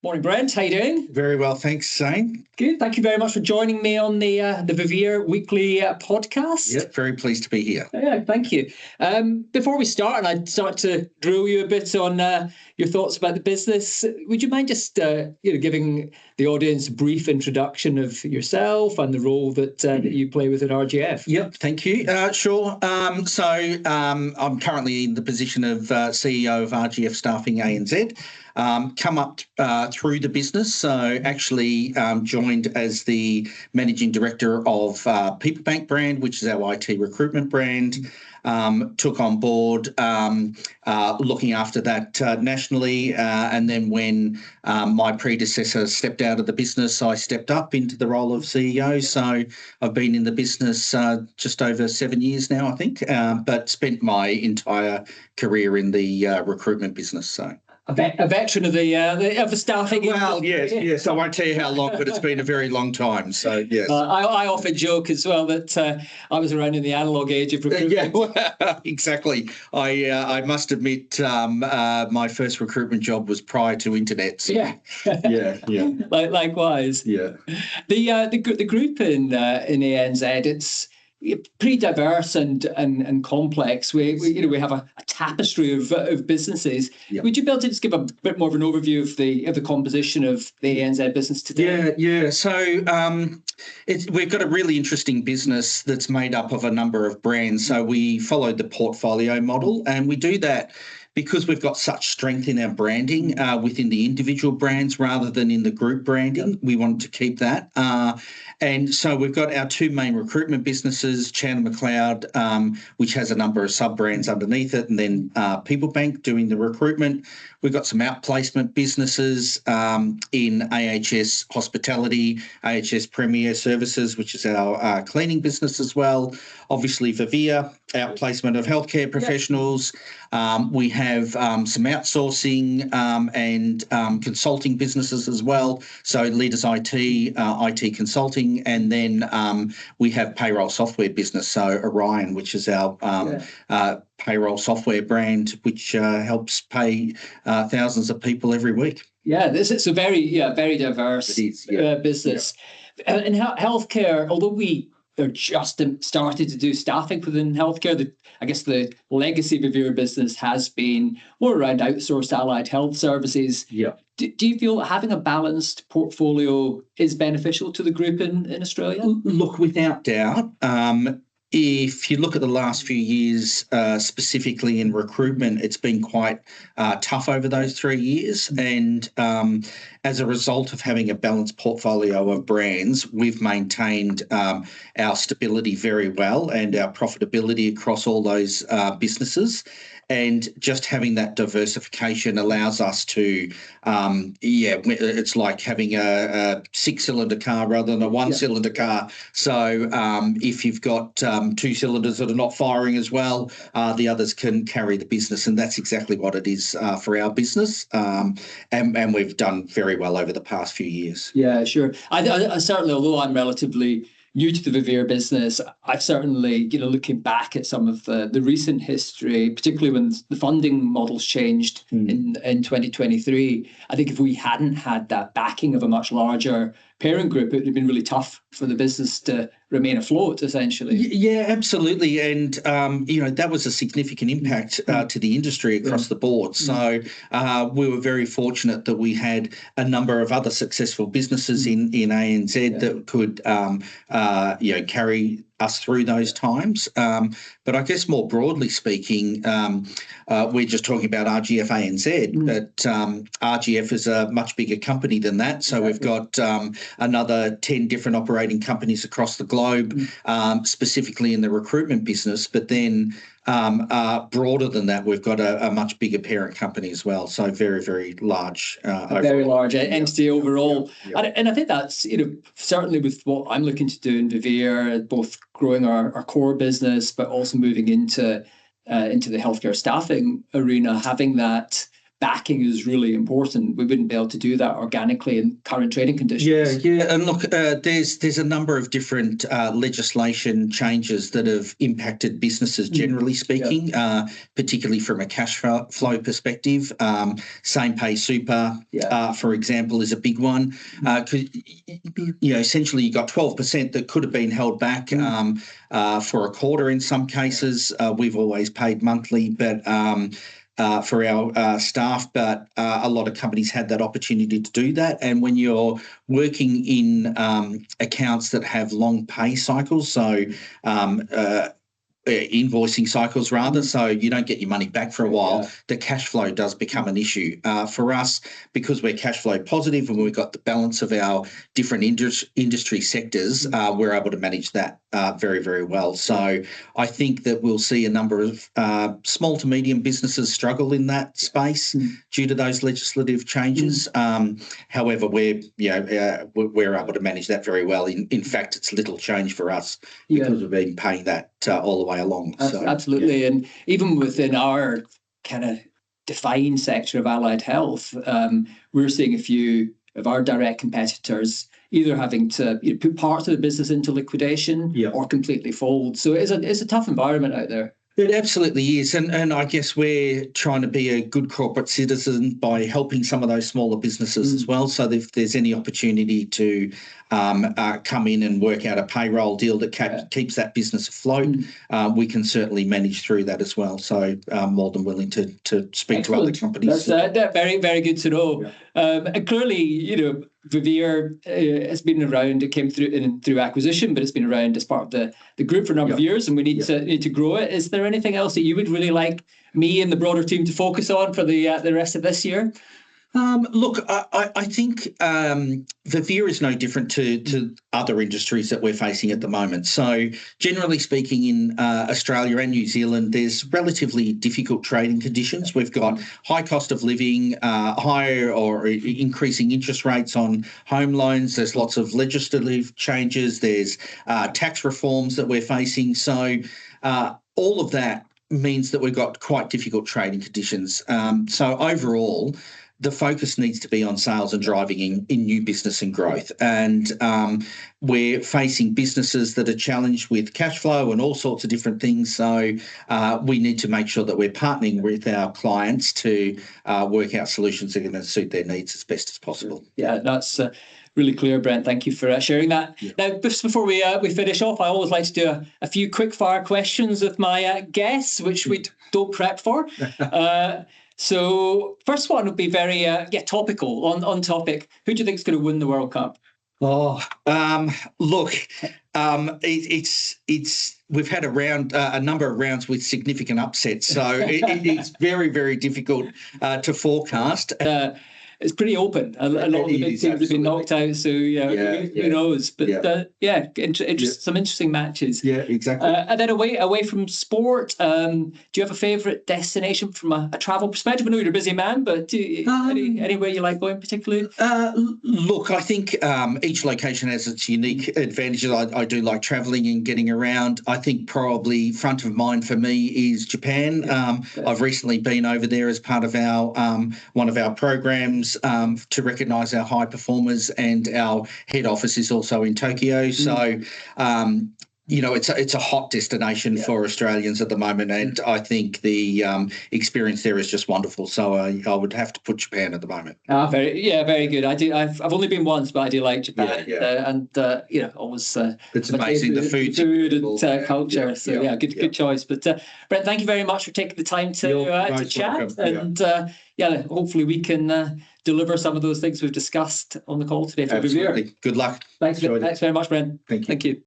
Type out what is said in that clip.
Morning, Brent. How you doing? Very well, thanks, Zain. Good. Thank you very much for joining me on the Vivir weekly podcast. Yep, very pleased to be here. Yeah, thank you. Before we start, and I'd start to drill you a bit on your thoughts about the business, would you mind just giving the audience a brief introduction of yourself and the role that you play within RGF? Yep, thank you. Sure. I'm currently in the position of CEO of RGF Staffing ANZ. Come up through the business, so actually joined as the managing director of People Bank brand, which is our IT recruitment brand. Took on board looking after that nationally, and then when my predecessor stepped out of the business, I stepped up into the role of CEO. So I've been in the business just over 7 years now, I think, but spent my entire career in the recruitment business. So. A veteran of the staffing. Well, yes. I won't tell you how long, but it's been a very long time. So yes, I often joke as well that I was around in the analog age of recruitment. Yeah, well, exactly. I must admit, my first recruitment job was prior to internet. So. Yeah, yeah. Likewise. Yeah. The group in ANZ, it's pretty diverse and complex. We have a tapestry of businesses. Yep. Would you be able to just give a bit more of an overview of the composition of the ANZ business today? Yeah. So we've got a really interesting business that's made up of a number of brands. So we followed the portfolio model, and we do that because we've got such strength in our branding within the individual brands rather than in the group branding. Yep. We wanted to keep that. And so we've got our two main recruitment businesses, Chandler McLeod, which has a number of sub-brands underneath it, and then People Bank doing the recruitment. We've got some outplacement businesses in AHS Hospitality, AHS Premier Services, which is our cleaning business as well. Obviously, Vivir, outplacement of healthcare professionals. We have some outsourcing and consulting businesses as well. So Leaders IT consulting, and then we have payroll software business. So Orion, which is our payroll software brand, which helps pay thousands of people every week. Yeah, this is a very diverse business. Yeah. In healthcare, although we are just started to do staffing within healthcare, I guess the legacy of your business has been more around outsourced allied health services. Yeah. Do you feel that having a balanced portfolio is beneficial to the group in Australia? Look, without doubt. If you look at the last few years, specifically in recruitment, it's been quite tough over those 3 years. And as a result of having a balanced portfolio of brands, we've maintained our stability very well and our profitability across all those businesses. And just having that diversification allows us to, it's like having a six-cylinder car rather than a one-cylinder car. So if you've got two cylinders that are not firing as well, the others can carry the business. And that's exactly what it is for our business. And we've done very well over the past few years. Yeah, sure. I certainly, although I'm relatively new to the Vivir business, I've certainly, looking back at some of the recent history, particularly when the funding models changed in 2023, I think if we hadn't had that backing of a much larger parent group, it would have been really tough for the business to remain afloat, essentially. Yeah, absolutely. And, that was a significant impact to the industry across the board. So we were very fortunate that we had a number of other successful businesses in ANZ that could, carry us through those times. But I guess more broadly speaking, we're just talking about RGF ANZ, but RGF is a much bigger company than that. So we've got another 10 different operating companies across the globe, specifically in the recruitment business. But then broader than that, we've got a much bigger parent company as well. So very, very large. Very large entity overall. Yeah. And I think that's, certainly with what I'm looking to do in Vivir, both growing our core business, but also moving into the healthcare staffing arena, having that backing is really important. We wouldn't be able to do that organically in current trading conditions. Yeah. And look, there's a number of different legislation changes that have impacted businesses, generally speaking, particularly from a cash flow perspective. Same pay super, for example, is a big one. Essentially, you got 12% that could have been held back for a quarter in some cases. We've always paid monthly, but for our staff, but a lot of companies had that opportunity to do that. And when you're working in accounts that have long pay cycles, so invoicing cycles rather, so you don't get your money back for a while, the cash flow does become an issue. For us, because we're cash flow positive and we've got the balance of our different industry sectors, we're able to manage that very, very well. So I think that we'll see a number of small to medium businesses struggle in that space due to those legislative changes. However, we're able to manage that very well. In fact, it's little change for us because we've been paying that all the way along. So, absolutely. And even within our kind of defined sector of allied health, we're seeing a few of our direct competitors either having to put parts of the business into liquidation or completely fold. So it's a tough environment out there. It absolutely is. And I guess we're trying to be a good corporate citizen by helping some of those smaller businesses as well. So if there's any opportunity to come in and work out a payroll deal that keeps that business afloat, we can certainly manage through that as well. So I'm more than willing to speak to other companies. That's very, very good to know. And clearly, Vivir has been around. It came through acquisition, but it's been around as part of the group for a number of years, and we need to grow it. Is there anything else that you would really like me and the broader team to focus on for the rest of this year? Look, I think Vivir is no different to other industries that we're facing at the moment. So generally speaking, in Australia and New Zealand, there's relatively difficult trading conditions. We've got high cost of living, higher or increasing interest rates on home loans. There's lots of legislative changes. There's tax reforms that we're facing. So all of that means that we've got quite difficult trading conditions. So overall, the focus needs to be on sales and driving in new business and growth. And we're facing businesses that are challenged with cash flow and all sorts of different things. So we need to make sure that we're partnering with our clients to work out solutions that are going to suit their needs as best as possible. Yeah, that's really clear, Brent. Thank you for sharing that. Now, just before we finish off, I always like to do a few quick fire questions with my guests, which we don't prep for. So first one would be very topical, on topic. Who do you think is going to win the World Cup? Look, it's we've had a number of rounds with significant upsets, so it's very, very difficult to forecast. It's pretty open. A lot of the big teams have been knocked out, so who knows? But some interesting matches. Yeah, exactly. And then away from sport, do you have a favourite destination from a travel perspective? I know you're a busy man, but anywhere you like going particularly? Look, I think each location has its unique advantages. I do like travelling and getting around. I think probably front of mind for me is Japan. I've recently been over there as part of our one of our programs to recognise our high performers, and our head office is also in Tokyo. So, it's a hot destination for Australians at the moment, and I think the experience there is just wonderful. So I would have to put Japan at the moment. Very good. I've only been once, but I do like Japan, and always it's amazing the food and culture. So good choice. But Brent, thank you very much for taking the time to chat, and hopefully we can deliver some of those things we've discussed on the call today for Vivir. Good luck. Thanks very much, Brent. Thank you.